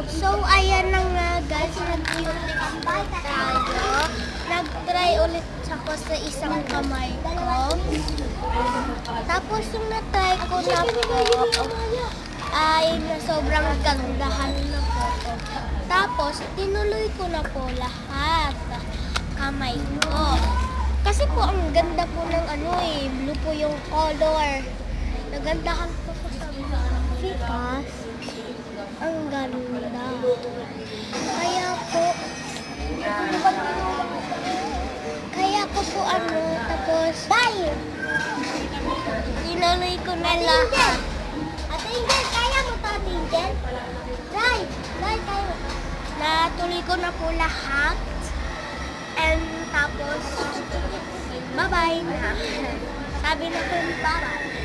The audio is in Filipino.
So, ayan na nga guys, tayo. Nag-try ulit ako sa isang kamay ko. Tapos yung na-try ko na po ay sobrang gandahan na po. Tapos, tinuloy ko na po lahat kamay ko. Kasi po, ang ganda po ng blue po yung color. Nagandahan po ko sa fikas. Ang ganda. Kaya po, tapos, tinuloy ko na lahat. Ate Angel, kaya mo to, Ate Angel? Right, kaya mo to. Natuloy ko na po lahat. And tapos, bye-bye na. Sabi na po, bye-bye.